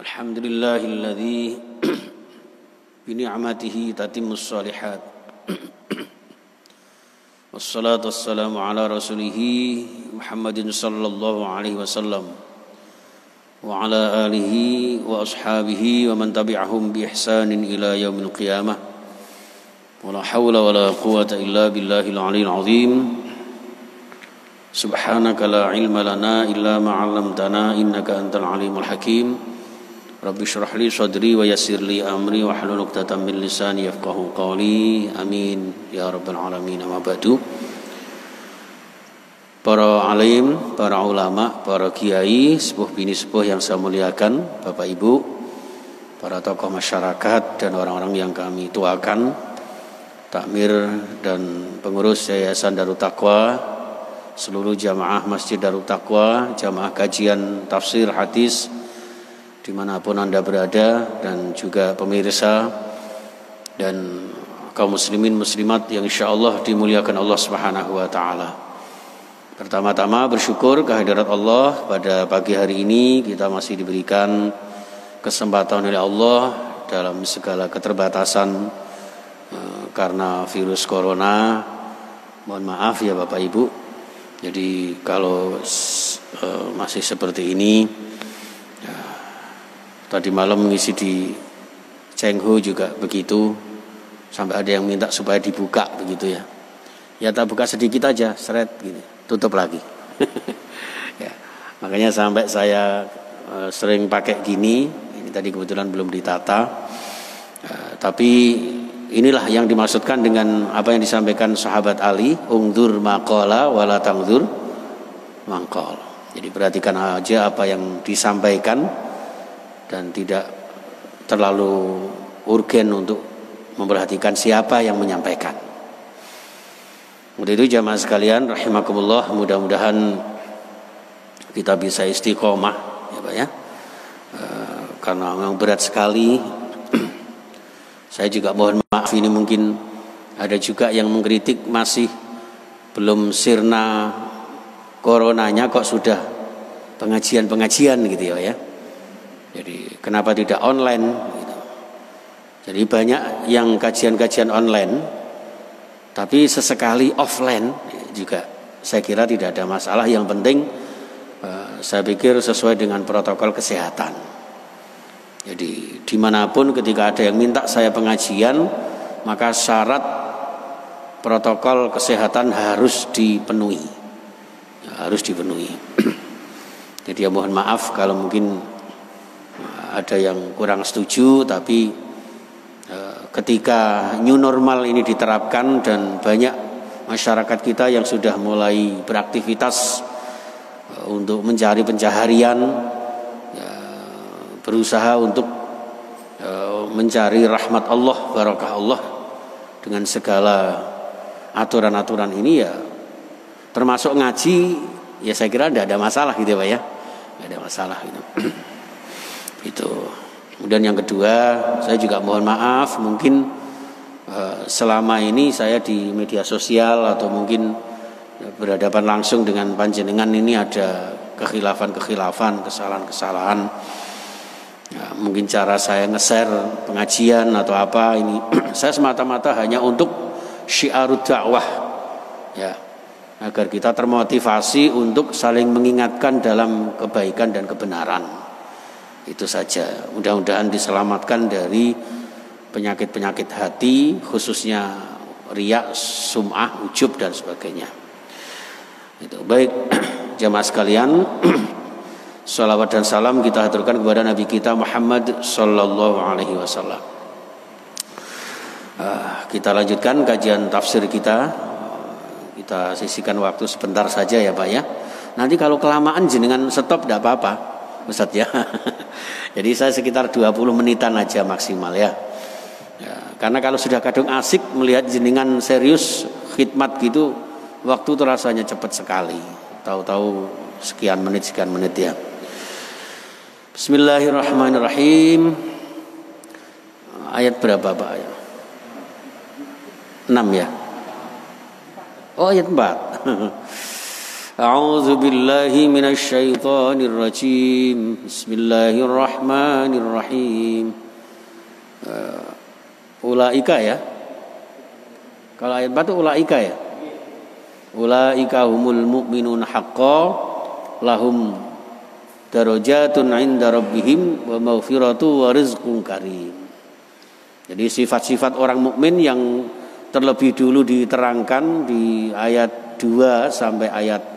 Alhamdulillahilladzi bini'matihi tatimmus shalihat. Wassalatu wassalamu ala rasulih Muhammadin sallallahu alaihi wasallam wa ala alihi wa ashabihi wa man tabi'ahum bi ihsanin ila yaumil qiyamah. Wala hawla wala quwwata illa billahil aliyyil azim. Subhanaka la ilma lana illa ma 'allamtana innaka antal alimul hakim. Rabbi shrah li sadri wa yassir li amri wa hlul 'uqdatam min lisani yafqahu qawli. Amin ya rabbal alamin. Amma ba'du. Para alim, para ulama, para kiai, sepuh bini sepuh yang saya muliakan, Bapak Ibu, para tokoh masyarakat dan orang-orang yang kami tuakan, takmir dan pengurus Yayasan Darut Taqwa, seluruh jamaah Masjid Darut Taqwa, jamaah kajian tafsir hadis dimanapun Anda berada, dan juga pemirsa dan kaum muslimin muslimat yang insyaallah dimuliakan Allah Subhanahu wa taala. Pertama-tama bersyukur kehadirat Allah pada pagi hari ini kita masih diberikan kesempatan oleh Allah dalam segala keterbatasan karena virus corona. Mohon maaf ya Bapak Ibu. Jadi kalau masih seperti ini, tadi malam mengisi di Chenghu juga begitu, sampai ada yang minta supaya dibuka begitu ya. Ya tak buka sedikit aja, seret gini, tutup lagi. Ya, makanya sampai saya sering pakai gini. Ini tadi kebetulan belum ditata. Tapi inilah yang dimaksudkan dengan apa yang disampaikan sahabat Ali, ungdur maqala wala tangdur mangqal. Jadi perhatikan aja apa yang disampaikan dan tidak terlalu urgen untuk memperhatikan siapa yang menyampaikan. Untuk itu jamaah sekalian rahimakumullah, mudah-mudahan kita bisa istiqomah ya Pak ya. Karena memang berat sekali. Saya juga mohon maaf, ini mungkin ada juga yang mengkritik masih belum sirna coronanya kok sudah pengajian-pengajian gitu ya. Jadi kenapa tidak online gitu. Jadi banyak yang kajian-kajian online, tapi sesekali offline juga saya kira tidak ada masalah. Yang penting saya pikir sesuai dengan protokol kesehatan. Jadi dimanapun ketika ada yang minta saya pengajian, maka syarat protokol kesehatan harus dipenuhi. Harus dipenuhi. Jadi ya mohon maaf kalau mungkin ada yang kurang setuju, tapi ketika new normal ini diterapkan dan banyak masyarakat kita yang sudah mulai beraktivitas untuk mencari pencaharian, berusaha untuk mencari rahmat Allah, barakah Allah dengan segala aturan-aturan ini, ya termasuk ngaji, ya saya kira tidak ada masalah gitu Pak ya, tidak ada masalah gitu. Itu. Kemudian yang kedua, saya juga mohon maaf mungkin selama ini saya di media sosial atau mungkin berhadapan langsung dengan panjenengan ini ada kekhilafan-kekhilafan, kesalahan-kesalahan. Ya, mungkin cara saya nge-share pengajian atau apa ini saya semata-mata hanya untuk syiarud dakwah ya, agar kita termotivasi untuk saling mengingatkan dalam kebaikan dan kebenaran. Itu saja. Mudah-mudahan diselamatkan dari penyakit-penyakit hati, khususnya riya, sum'ah, ujub dan sebagainya. Itu baik jamaah sekalian. Salawat dan salam kita haturkan kepada Nabi kita Muhammad sallallahu alaihi wasallam. Kita lanjutkan kajian tafsir kita. Kita sisihkan waktu sebentar saja ya Pak ya. Nanti kalau kelamaan jenengan stop tidak apa-apa Ustaz ya. Jadi saya sekitar 20 menitan aja maksimal ya. Karena kalau sudah kadung asik melihat jenengan serius khidmat gitu, waktu itu rasanya cepat sekali. Tahu-tahu sekian menit ya. Bismillahirrahmanirrahim. Ayat berapa Pak ya? 6 ya. Oh ayat 4. A'udzu billahi minasy syaithanir rajim. Bismillahirrahmanirrahim. Ulaika ya. Kalau ayat 4 itu ulaika ya. Ulaika humul mu'minun haqqan lahum darajatun 'inda rabbihim wa maghfiratu wa rizqun karim. Jadi sifat-sifat orang mukmin yang terlebih dulu diterangkan di ayat 2 sampai ayat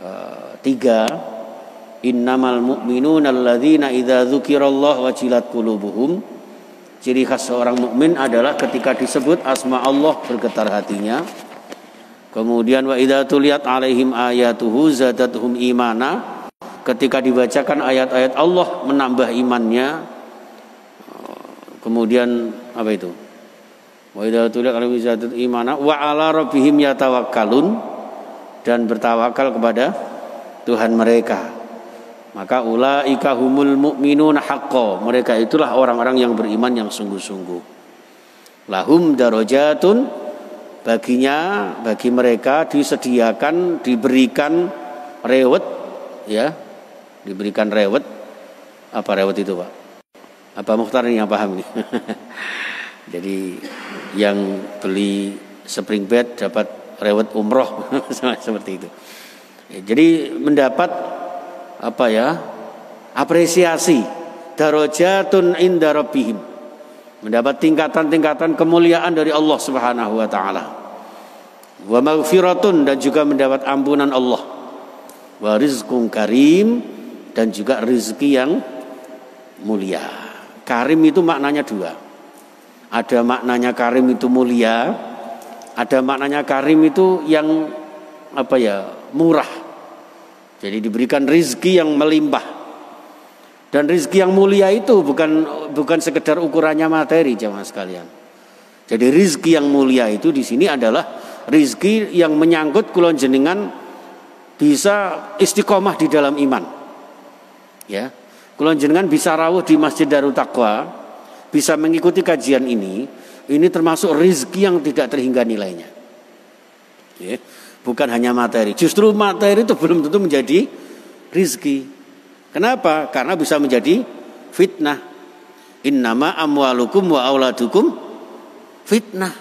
3. Innamal mu'minuna alladzina idza dzukirallahu wajilat qulubuhum. Ciri khas seorang mukmin adalah ketika disebut asma Allah bergetar hatinya. Kemudian wa idza tuliyat alaihim ayatuhu zadatuhum imana. Ketika dibacakan ayat-ayat Allah menambah imannya. Kemudian apa itu? Wa idza tuliyat alaihim zadatuhum imana wa ala rabbihim yatawakkalun, dan bertawakal kepada Tuhan mereka. Maka ulaika humul mu'minun haqqan. Mereka itulah orang-orang yang beriman yang sungguh-sungguh. Lahum darajatun, bagi mereka disediakan, diberikan rewet, ya, diberikan rewet. Apa rewet itu, Pak? Apa Mukhtar ini yang paham nih? Jadi yang beli spring bed dapat rewet umroh seperti itu. Jadi mendapat apa ya? Apresiasi, darajatun inda rabbihim. Mendapat tingkatan-tingkatan kemuliaan dari Allah Subhanahu wa taala. Wa maghfiratun, dan juga mendapat ampunan Allah. Wa rizqun karim, dan juga rezeki yang mulia. Karim itu maknanya 2. Ada maknanya karim itu mulia, ada maknanya karim itu yang apa ya? Murah. Jadi diberikan rezeki yang melimpah. Dan rezeki yang mulia itu bukan sekedar ukurannya materi, jemaah sekalian. Jadi rezeki yang mulia itu di sini adalah rezeki yang menyangkut kula jenengan bisa istiqomah di dalam iman. Ya. Kula jenengan bisa rawuh di Masjid Darut Taqwa, bisa mengikuti kajian ini termasuk rezeki yang tidak terhingga nilainya. Ya. Bukan hanya materi. Justru materi itu belum tentu menjadi rezeki. Kenapa? Karena bisa menjadi fitnah. Innama amwalukum wa auladukum fitnah.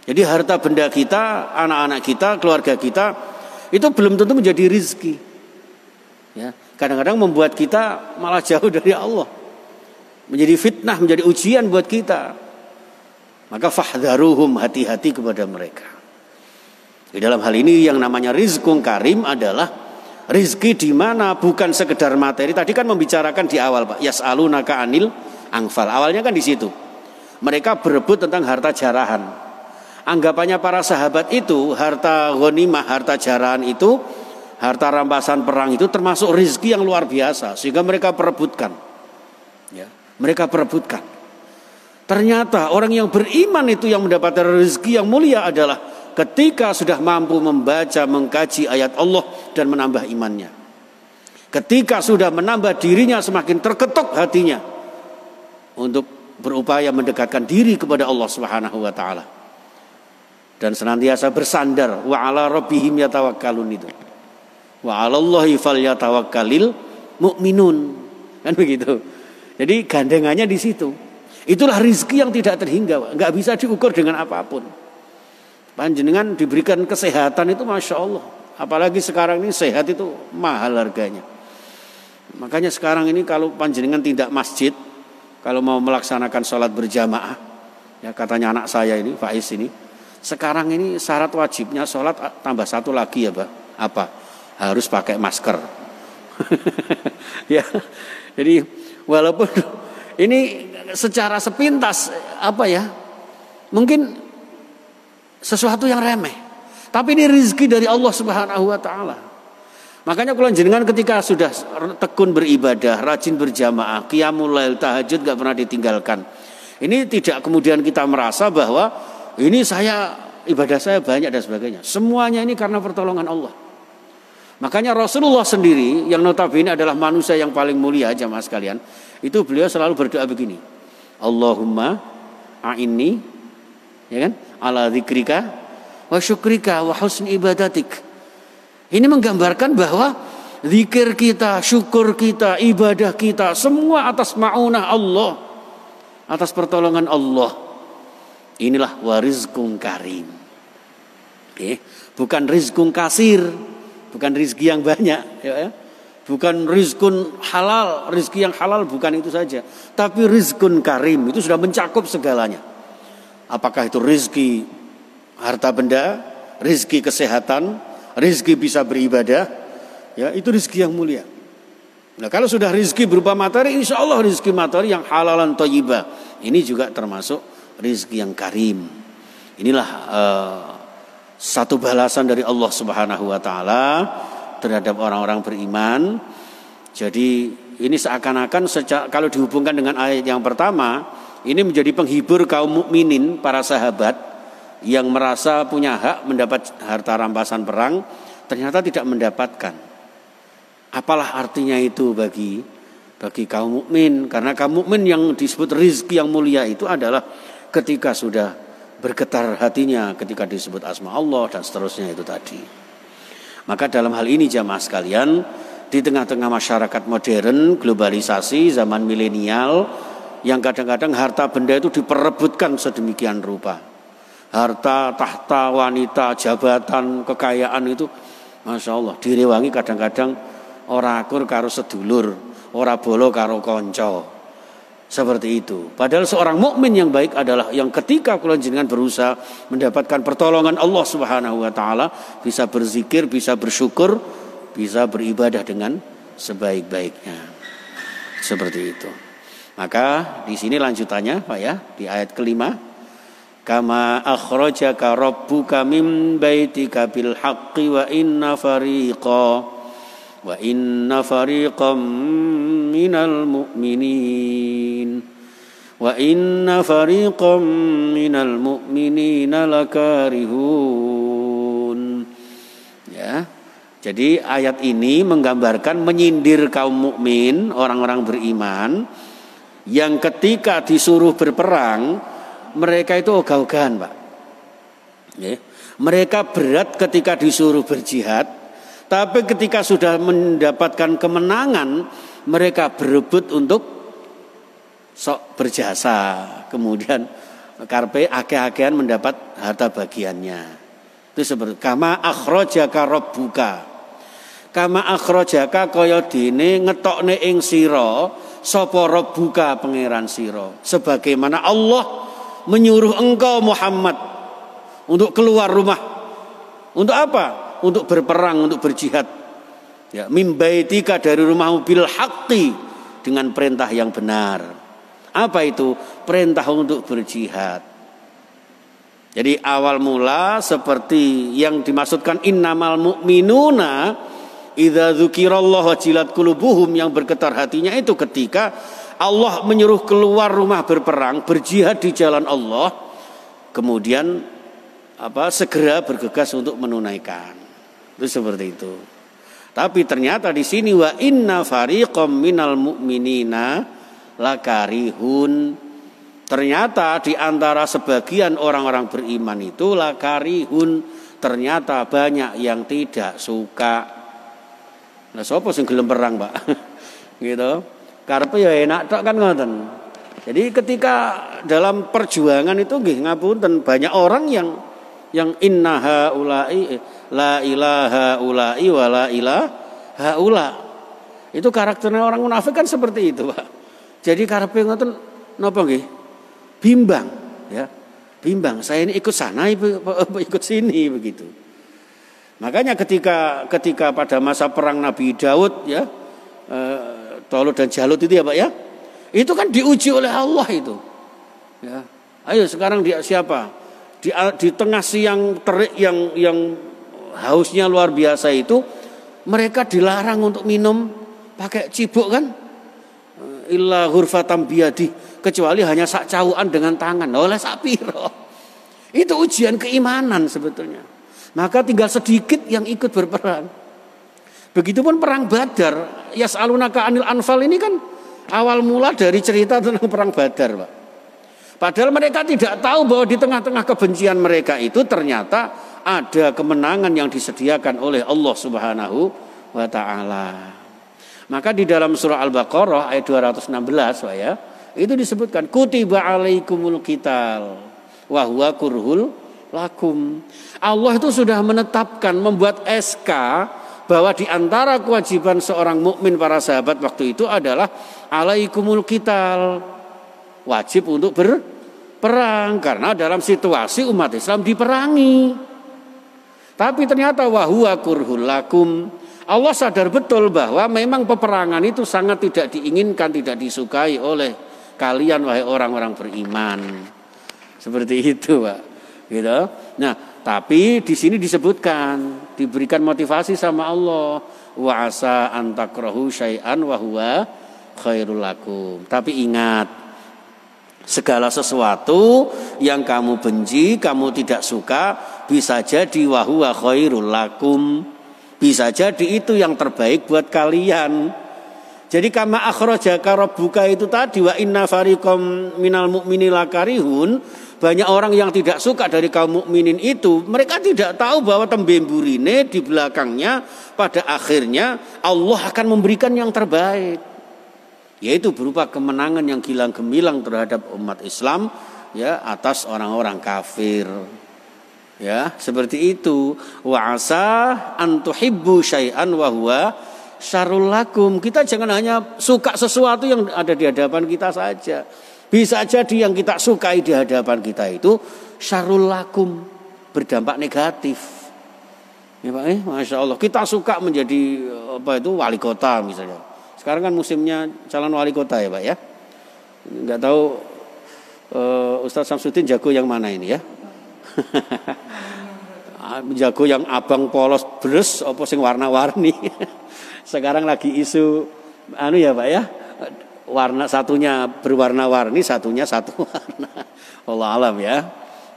Jadi harta benda kita, anak-anak kita, keluarga kita itu belum tentu menjadi rezeki. Ya, kadang-kadang membuat kita malah jauh dari Allah. Menjadi fitnah, menjadi ujian buat kita. Maka fahdharuhum, hati-hati kepada mereka. Di dalam hal ini yang namanya rizqun karim adalah rizki di mana bukan sekedar materi. Tadi kan membicarakan di awal, Pak, yas'alunaka anil anfal. Awalnya kan di situ. Mereka berebut tentang harta jarahan. Anggapannya para sahabat itu harta ghanimah, harta jarahan itu, harta rampasan perang itu termasuk rizki yang luar biasa, sehingga mereka perebutkan. Ya, mereka perebutkan. Ternyata orang yang beriman itu yang mendapatkan rezeki yang mulia adalah ketika sudah mampu membaca, mengkaji ayat Allah dan menambah imannya. Ketika sudah menambah dirinya, semakin terketuk hatinya untuk berupaya mendekatkan diri kepada Allah Subhanahu wa taala. Dan senantiasa bersandar, wa ala rabbihim yatawakkalun itu. Wa 'alallahi falyatawakkalil mu'minun. Kan begitu. Jadi gandengannya di situ. Itulah rezeki yang tidak terhingga, enggak bisa diukur dengan apapun. Panjenengan diberikan kesehatan itu Masya Allah. Apalagi sekarang ini sehat itu mahal harganya. Makanya sekarang ini kalau panjenengan tidak masjid, kalau mau melaksanakan sholat berjamaah, ya katanya anak saya ini, Faiz ini, sekarang ini syarat wajibnya sholat tambah satu lagi ya Pak. Apa? Harus pakai masker. Ya, jadi walaupun ini secara sepintas apa ya, mungkin sesuatu yang remeh, tapi ini rezeki dari Allah Subhanahu wa taala. Makanya kalau jenengan ketika sudah tekun beribadah, rajin berjamaah, qiyamul lail, tahajud gak pernah ditinggalkan. Ini tidak kemudian kita merasa bahwa ini ibadah saya banyak dan sebagainya. Semuanya ini karena pertolongan Allah. Makanya Rasulullah sendiri yang notabene adalah manusia yang paling mulia, jamaah sekalian, itu beliau selalu berdoa begini. Allahumma a'inni, ya kan? Ala dzikrika wa syukrika wa husni ibadatik. Ini menggambarkan bahwa zikir kita, syukur kita, ibadah kita semua atas ma'unah Allah, atas pertolongan Allah. Inilah warizqun karim. Bukan rizqun kasir, bukan rizki yang banyak, ya. Bukan rizqun halal, rizki yang halal bukan itu saja. Tapi rizqun karim itu sudah mencakup segalanya. Apakah itu rizki harta benda, rizki kesehatan, rizki bisa beribadah, ya itu rizki yang mulia. Nah kalau sudah rizki berupa materi, insya Allah rizki materi yang halalan thayyibah, ini juga termasuk rizki yang karim. Inilah satu balasan dari Allah Subhanahu wa taala terhadap orang-orang beriman. Jadi ini seakan-akan kalau dihubungkan dengan ayat yang pertama, ini menjadi penghibur kaum mukminin, para sahabat yang merasa punya hak mendapat harta rampasan perang, ternyata tidak mendapatkan. Apalah artinya itu bagi kaum mukmin? Karena kaum mukmin yang disebut rizki yang mulia itu adalah ketika sudah bergetar hatinya ketika disebut asma Allah dan seterusnya itu tadi. Maka dalam hal ini jamaah sekalian, di tengah-tengah masyarakat modern, globalisasi, zaman milenial, yang kadang-kadang harta benda itu diperebutkan sedemikian rupa. Harta, tahta, wanita, jabatan, kekayaan itu, Masya Allah, direwangi kadang-kadang ora akur karo sedulur, ora bolo karo konco. Seperti itu. Padahal seorang mukmin yang baik adalah yang ketika kula jenengan berusaha mendapatkan pertolongan Allah Subhanahu wa taala, bisa berzikir, bisa bersyukur, bisa beribadah dengan sebaik-baiknya. Seperti itu. Maka di sini lanjutannya Pak ya, di ayat kelima, kama akhrajaka rabbuka min baitika bil haqqi wa inna fariqam minal mu'minina lakarihun. Ya. Jadi ayat ini menggambarkan menyindir kaum mukmin, orang-orang beriman yang ketika disuruh berperang mereka itu ogah-ogahan, Pak. Ya. Mereka berat ketika disuruh berjihad, tapi ketika sudah mendapatkan kemenangan, mereka berebut untuk sok berjasa. Kemudian karpe akeh-akehan mendapat harta bagiannya. Itu seperti kama akhrajaka rabbuka. Kama akhrajaka kaya dene ngetokne ing sira sapa rabbuka pangeran sira. Sebagaimana Allah menyuruh engkau Muhammad untuk keluar rumah. Untuk apa? Untuk berperang, untuk berjihad. Ya, mim baitika dari rumahmu bil haqqi dengan perintah yang benar. Apa itu? Perintah untuk berjihad. Jadi awal mula seperti yang dimaksudkan innamal mu'minuna idza dzukirallahu wajilat qulubuhum, yang bergetar hatinya itu ketika Allah menyuruh keluar rumah berperang, berjihad di jalan Allah, kemudian segera bergegas untuk menunaikan. Itu seperti itu. Tapi ternyata di sini wa inna fariqam minal mu'minina lakarihun. Ternyata di antara sebagian orang-orang beriman itu lakarihun, ternyata banyak yang tidak suka. Nah, sapa sing gelem perang, Pak? Gitu. Karepe ya enak tok kan ngoten. Jadi ketika dalam perjuangan itu nggih ngapunten, banyak orang yang innaha ulai la ilaha ulai wa la ilaha ula. Itu karakternya orang munafik kan seperti itu, Pak. Jadi karepe ngoten napa nggih? Bimbang, ya. Bimbang, saya ini ikut sana ikut sini begitu. Makanya ketika pada masa perang Nabi Daud, ya, Tolut dan Jalut itu ya, Pak ya. Itu kan diuji oleh Allah itu. Ya. Ayo sekarang dia siapa? Di tengah siang terik yang hausnya luar biasa itu, mereka dilarang untuk minum pakai cibuk kan? Illa ghurfatam biyadi, kecuali hanya sak caukan dengan tangan. Oleh sak piro. Itu ujian keimanan sebetulnya. Maka tinggal sedikit yang ikut berperang. Begitupun perang Badar, yas'alunaka anil anfal ini kan awal mula dari cerita tentang perang Badar, Pak. Padahal mereka tidak tahu bahwa di tengah-tengah kebencian mereka itu ternyata ada kemenangan yang disediakan oleh Allah Subhanahu wa taala. Maka di dalam surah Al-Baqarah ayat 216 Pak ya, itu disebutkan kutiba alaikumul qital wa huwa kurhul lakum. Allah itu sudah menetapkan, membuat SK bahwa di antara kewajiban seorang mukmin para sahabat waktu itu adalah alaikumul qital, wajib untuk berperang karena dalam situasi umat Islam diperangi. Tapi ternyata wa huwa kurhul lakum. Allah sadar betul bahwa memang peperangan itu sangat tidak diinginkan, tidak disukai oleh kalian wahai orang-orang beriman. Seperti itu, Pak. Gitu. Nah, tapi di sini disebutkan, diberikan motivasi sama Allah, wa asa an takrahu syai'an wa huwa khairul lakum. Tapi ingat, segala sesuatu yang kamu benci, kamu tidak suka, bisa jadi wa huwa khairul lakum. Bisa jadi itu yang terbaik buat kalian. Jadi kama akhrajaka rabbuka itu tadi wa inna fariqam minal mu'minina lakarihun, banyak orang yang tidak suka dari kaum mukminin itu, mereka tidak tahu bahwa tembemburine di belakangnya pada akhirnya Allah akan memberikan yang terbaik, yaitu berupa kemenangan yang gilang gemilang terhadap umat Islam ya atas orang-orang kafir. Ya, seperti itu. Wa asa an tuhibbu syai'an wa huwa syarrul lakum. Kita jangan hanya suka sesuatu yang ada di hadapan kita saja. Bisa jadi yang kita sukai di hadapan kita itu syarrul lakum, berdampak negatif. Ya Pak, Masya Allah. Kita suka menjadi wali kota misalnya. Sekarang kan musimnya calon wali kota ya Pak ya. Enggak tahu Ustaz Samsudin jago yang mana ini ya? Jago yang abang polos beres apa sing warna-warni. Sekarang lagi isu ya Pak ya, warna satunya berwarna-warni, satunya satu warna. Wallah alam ya.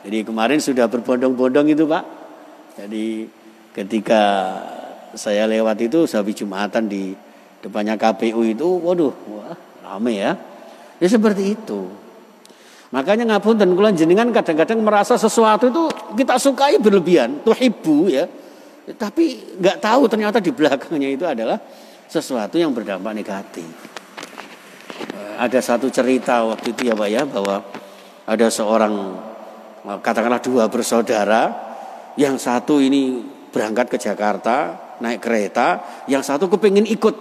Jadi kemarin sudah berbondong-bondong itu Pak. Jadi ketika saya lewat itu habis Jumatan di depannya KPU itu, waduh, wah, rame ya. Ya seperti itu. Makanya ngapunten kula jenengan kadang-kadang merasa sesuatu itu kita sukai berlebihan, tuhibbu ya. Tapi enggak tahu ternyata di belakangnya itu adalah sesuatu yang berdampak negatif. Ada satu cerita waktu itu ya Pak ya, bahwa ada seorang katakanlah dua bersaudara, yang satu ini berangkat ke Jakarta naik kereta, yang satu kepingin ikut.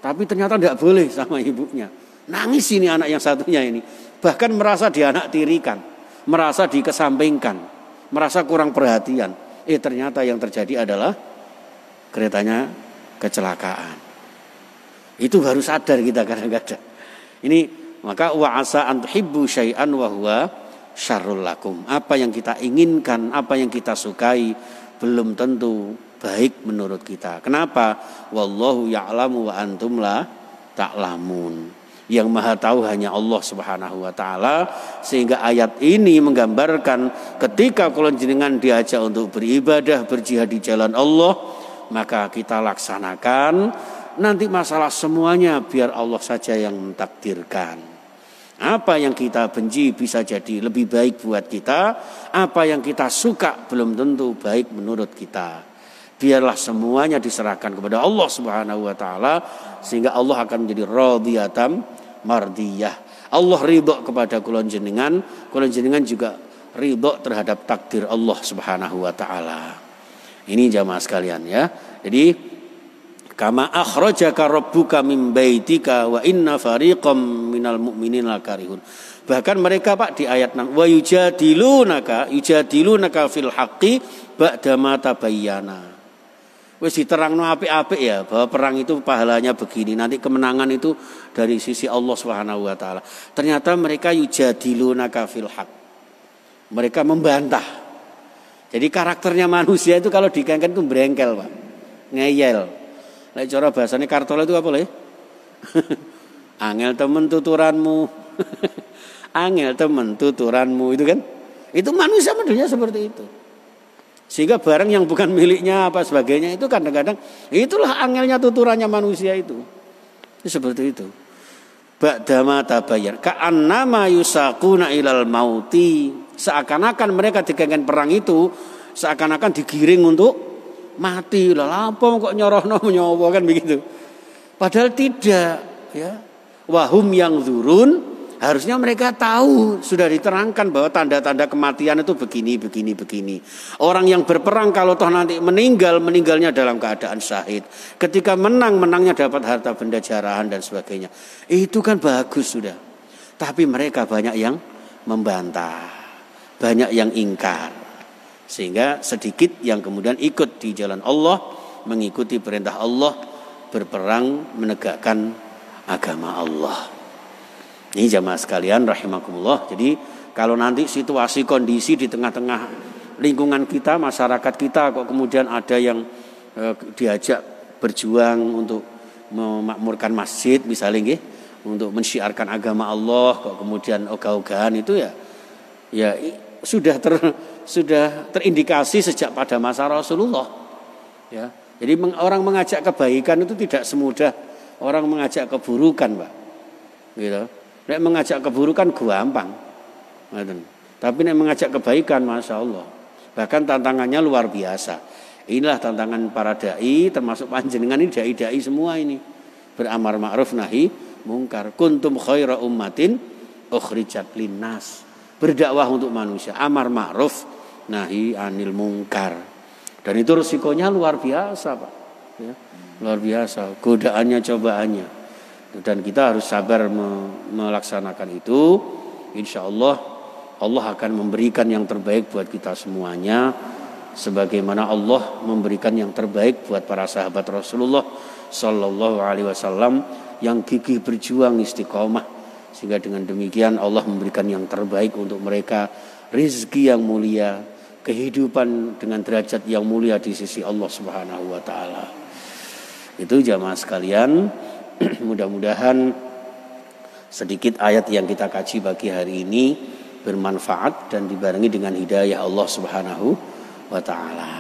Tapi ternyata enggak boleh sama ibunya. Nangis ini anak yang satunya ini. Bahkan merasa dianaktirikan, merasa dikesampingkan, merasa kurang perhatian. Ternyata yang terjadi adalah keretanya kecelakaan. Itu baru sadar kita kadang-kadang. Ini maka wa asa an tuhibbu syai'an wa huwa syarrul lakum. Apa yang kita inginkan, apa yang kita sukai belum tentu baik menurut kita. Kenapa? Wallahu ya'lamu wa antum la ta'lamun. Yang maha tahu hanya Allah Subhanahu wa taala, sehingga ayat ini menggambarkan ketika kula jenengan diajak untuk beribadah, berjihad di jalan Allah, maka kita laksanakan. Nanti masalah semuanya biar Allah saja yang mentakdirkan. Apa yang kita benci bisa jadi lebih baik buat kita, apa yang kita suka belum tentu baik menurut kita. Biarlah semuanya diserahkan kepada Allah Subhanahu wa taala, sehingga Allah akan menjadi radhiyatam mardiyah. Allah ridho kepada kula jenengan juga ridho terhadap takdir Allah Subhanahu wa taala. Ini jamaah sekalian ya. Jadi kama akhrajaka rabbuka min baitika wa inna fariqam minal mu'minina lakarihun. Bahkan mereka Pak di ayat 6 wa yujadilunaka fil haqqi ba'da ma tabayyana. Wis diterangno apik-apik ya, bahwa perang itu pahalanya begini, nanti kemenangan itu dari sisi Allah Subhanahu wa taala. Ternyata mereka yujadilunaka fil haq. Mereka membantah. Jadi karakternya manusia itu kalau dikengken itu brengkel, Pak. Ngeyel. Lek cara bahasane Kartola itu apa le? Angel temen tuturanmu. Angel temen tuturanmu itu kan. Itu manusia modelnya seperti itu. Sehingga barang yang bukan miliknya apa sebagainya itu kadang-kadang itulah angelnya tuturannya manusia itu. Seperti itu. Ba'dama tabayyan ka'annama yusaquna ilal mauti. Seakan-akan mereka dikengken perang itu seakan-akan digiring untuk mati. Lah apa kok nyorohno nyawa kan begitu. Padahal tidak, ya. Wahum yang zurun, harusnya mereka tahu, sudah diterangkan bahwa tanda-tanda kematian itu begini. Orang yang berperang kalau toh nanti meninggalnya dalam keadaan syahid. Ketika menangnya dapat harta benda jarahan dan sebagainya. Itu kan bagus sudah. Tapi mereka banyak yang membantah, banyak yang ingkar. Sehingga sedikit yang kemudian ikut di jalan Allah, mengikuti perintah Allah, berperang menegakkan agama Allah. Ini jamaah sekalian rahimakumullah. Jadi kalau nanti situasi kondisi di tengah-tengah lingkungan kita, masyarakat kita kok kemudian ada yang diajak berjuang untuk memakmurkan masjid misalnya untuk mensyiarkan agama Allah, kok kemudian ogah-ogahan itu ya sudah terindikasi sejak pada masa Rasulullah. Ya. Jadi orang mengajak kebaikan itu tidak semudah orang mengajak keburukan, Pak. Gitu. Nek mengajak keburukan gampang. Tapi nek mengajak kebaikan, Masya Allah. Bahkan tantangannya luar biasa. Inilah tantangan para da'i, termasuk panjenengan ini da'i-da'i semua ini. Beramar ma'ruf nahi mungkar. Kuntum khaira ummatin ukhrijat linnas. Berdakwah untuk manusia. Amar ma'ruf nahi anil mungkar. Dan itu resikonya luar biasa, Pak. Ya, luar biasa. Godaannya, cobaannya. Dan kita harus sabar melaksanakan itu. Insya Allah akan memberikan yang terbaik buat kita semuanya, sebagaimana Allah memberikan yang terbaik buat para sahabat Rasulullah Sallallahu Alaihi Wasallam yang gigih berjuang istiqomah, sehingga dengan demikian Allah memberikan yang terbaik untuk mereka, rezeki yang mulia, kehidupan dengan derajat yang mulia di sisi Allah Subhanahu Wa Taala. Itu jamaah sekalian. Mudah-mudahan sedikit ayat yang kita kaji pagi hari ini bermanfaat dan dibarengi dengan hidayah Allah Subhanahu wa taala.